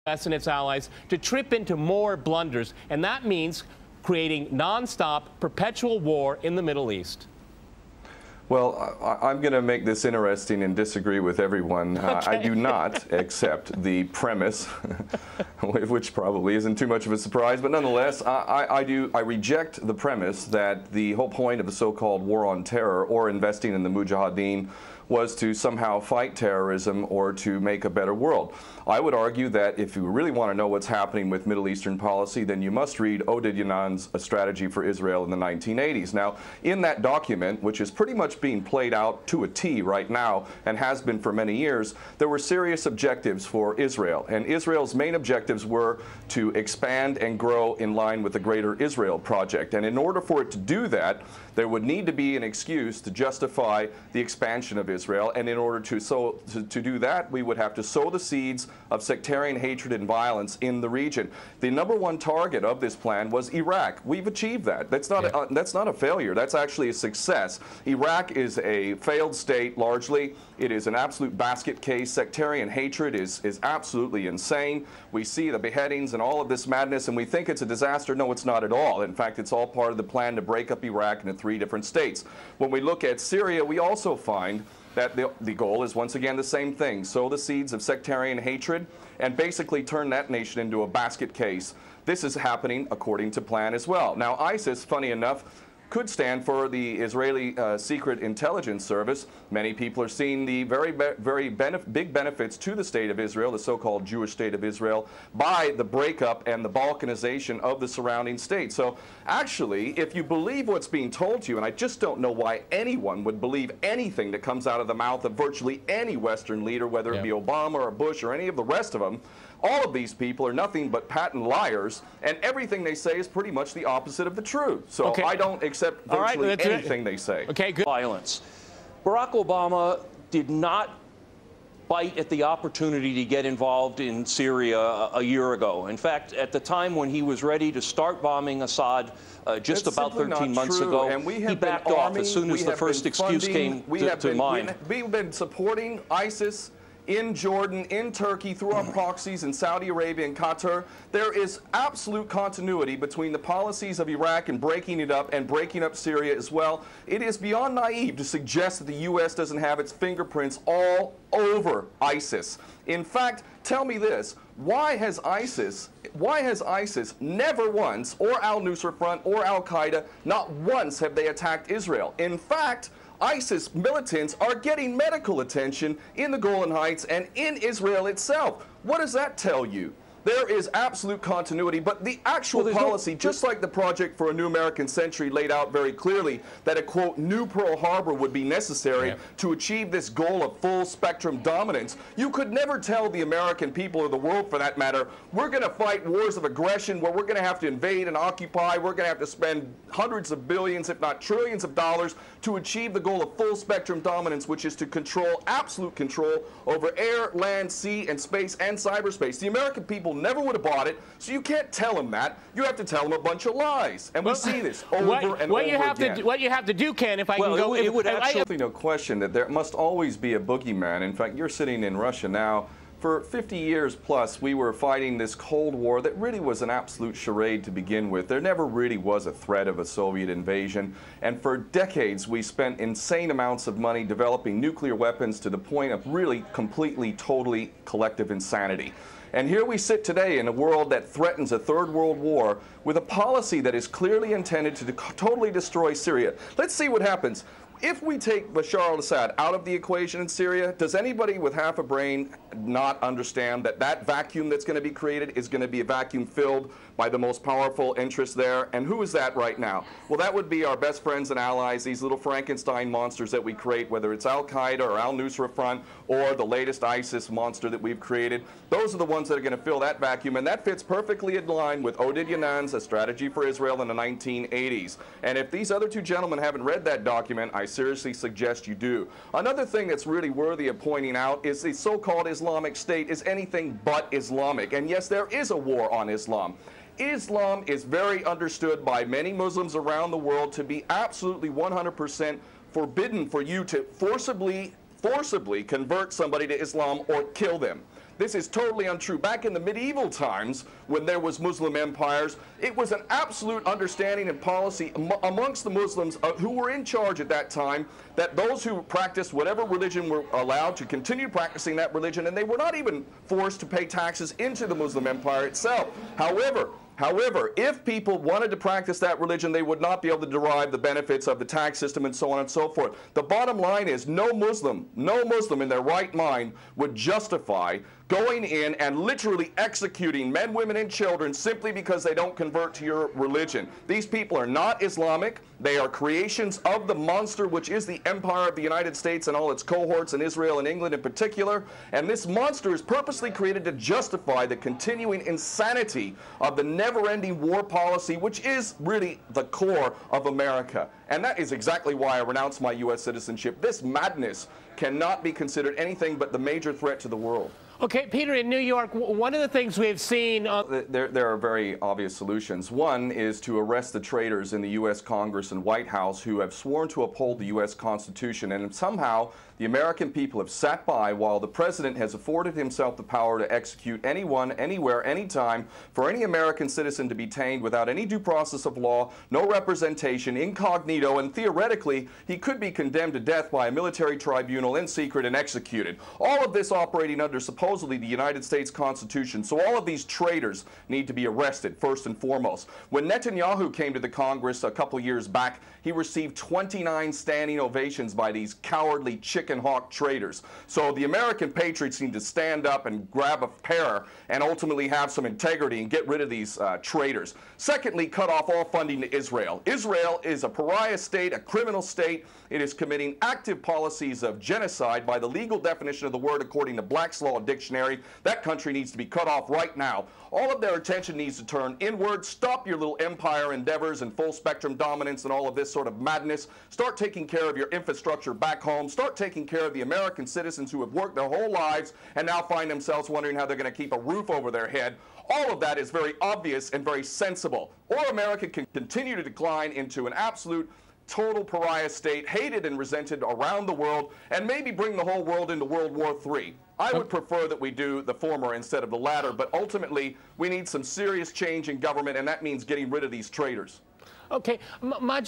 U.S. and its allies to trip into more blunders, and that means creating nonstop, perpetual war in the Middle East. Well, I'm going to make this interesting and disagree with everyone. Okay. I do not accept the premise, which probably isn't too much of a surprise, but nonetheless, I reject the premise that the whole point of the so-called war on terror or investing in the Mujahideen was to somehow fight terrorism or to make a better world. I would argue that if you really want to know what's happening with Middle Eastern policy, then you must read Oded Yanan's A Strategy for Israel in the 1980s. Now, in that document, which is pretty much being played out to a T right now and has been for many years, there were serious objectives for Israel. And Israel's main objectives were to expand and grow in line with the Greater Israel Project. And in order for it to do that, there would need to be an excuse to justify the expansion of Israel. And in order to do that, we would have to sow the seeds of sectarian hatred and violence in the region. The #1 target of this plan was Iraq. We've achieved that. That's not a failure. That's actually a success. Iraq is a failed state largely. It is an absolute basket case. Sectarian hatred is absolutely insane. We see the beheadings and all of this madness, and we think it's a disaster. No, it's not at all. In fact, it's all part of the plan to break up Iraq into 3 different states. When we look at Syria, we also find that the goal is once again the same thing: sow the seeds of sectarian hatred and basically turn that nation into a basket case. This is happening according to plan as well. Now, ISIS, funny enough, could stand for the Israeli Secret Intelligence Service. Many people are seeing the very big benefits to the state of Israel, the so-called Jewish state of Israel, by the breakup and the balkanization of the surrounding states. So actually, if you believe what's being told to you, and I just don't know why anyone would believe anything that comes out of the mouth of virtually any Western leader, whether it be Obama or Bush or any of the rest of them, all of these people are nothing but patent liars, and everything they say is pretty much the opposite of the truth. So I don't accept virtually anything they say. Okay, good. Violence. Barack Obama did not bite at the opportunity to get involved in Syria a year ago. In fact, at the time when he was ready to start bombing Assad just about 13 months ago, he backed off as soon as the first excuse came to mind. We've been supporting ISIS in Jordan, in Turkey, through our proxies in Saudi Arabia and Qatar. There is absolute continuity between the policies of Iraq and breaking it up and breaking up Syria as well. It is beyond naive to suggest that the U.S. doesn't have its fingerprints all over ISIS. In fact, tell me this: why has ISIS never once, or al-Nusra Front or al-Qaeda, not once have they attacked Israel? In fact, ISIS militants are getting medical attention in the Golan Heights and in Israel itself. What does that tell you? There is absolute continuity, but the actual policy, just like the Project for a New American Century laid out very clearly that a, quote, new Pearl Harbor would be necessary to achieve this goal of full spectrum dominance, you could never tell the American people, or the world for that matter, we're going to fight wars of aggression where we're going to have to invade and occupy, we're going to have to spend hundreds of billions, if not trillions of dollars to achieve the goal of full spectrum dominance, which is to control, absolute control over air, land, sea, and space and cyberspace. The American people never would have bought it, so you can't tell them that. You have to tell them a bunch of lies, and we see this over and over again. What you have to do, Ken, if I can go... It would absolutely no question that there must always be a boogeyman. In fact, you're sitting in Russia now. For 50 years plus, we were fighting this Cold War that really was an absolute charade to begin with. There never really was a threat of a Soviet invasion. And for decades, we spent insane amounts of money developing nuclear weapons to the point of really completely, totally collective insanity. And here we sit today in a world that threatens a third world war with a policy that is clearly intended to totally destroy Syria. Let's see what happens. If we take Bashar al-Assad out of the equation in Syria, does anybody with half a brain not understand that that vacuum that's going to be created is going to be a vacuum filled by the most powerful interests there? And who is that right now? Well, that would be our best friends and allies, these little Frankenstein monsters that we create, whether it's al-Qaeda or al-Nusra Front or the latest ISIS monster that we've created. Those are the ones that are going to fill that vacuum, and that fits perfectly in line with Oded Yanan's A Strategy for Israel in the 1980s. And if these other 2 gentlemen haven't read that document, I seriously suggest you do. Another thing that's really worthy of pointing out is the so-called Islamic State is anything but Islamic. And yes, there is a war on Islam. Islam is very understood by many Muslims around the world to be absolutely 100% forbidden for you to forcibly convert somebody to Islam or kill them. This is totally untrue. Back in the medieval times, when there was Muslim empires, it was an absolute understanding and policy amongst the Muslims who were in charge at that time that those who practiced whatever religion were allowed to continue practicing that religion, and they were not even forced to pay taxes into the Muslim empire itself. However, if people wanted to practice that religion, they would not be able to derive the benefits of the tax system and so on and so forth. The bottom line is no Muslim in their right mind would justify going in and literally executing men, women, and children simply because they don't convert to your religion. These people are not Islamic. They are creations of the monster, which is the empire of the United States and all its cohorts in Israel and England in particular. And this monster is purposely created to justify the continuing insanity of the never-ending war policy, which is really the core of America. And that is exactly why I renounced my U.S. citizenship. This madness cannot be considered anything but the major threat to the world. Okay, Peter, in New York, one of the things we've seen... There are very obvious solutions. One is to arrest the traitors in the U.S. Congress and White House who have sworn to uphold the U.S. Constitution, and somehow the American people have sat by while the president has afforded himself the power to execute anyone, anywhere, anytime, for any American citizen to be detained without any due process of law, no representation, incognito, and theoretically, he could be condemned to death by a military tribunal in secret and executed. All of this operating under supposedly the United States Constitution. So all of these traitors need to be arrested, first and foremost. When Netanyahu came to the Congress a couple years back, he received 29 standing ovations by these cowardly chicken hawk traitors. So the American patriots need to stand up and grab a pair and ultimately have some integrity and get rid of these traitors. Secondly, cut off all funding to Israel. Israel is a pariah state, a criminal state. It is committing active policies of genocide by the legal definition of the word according to Black's Law Dictionary. That country needs to be cut off right now. All of their attention needs to turn inward. Stop your little empire endeavors and full spectrum dominance and all of this sort of madness. Start taking care of your infrastructure back home. Start taking care of the American citizens who have worked their whole lives and now find themselves wondering how they're going to keep a roof over their head. All of that is very obvious and very sensible. Or America can continue to decline into an absolute total pariah state, hated and resented around the world, and maybe bring the whole world into World War III. I would prefer that we do the former instead of the latter, but ultimately we need some serious change in government, and that means getting rid of these traitors. Okay,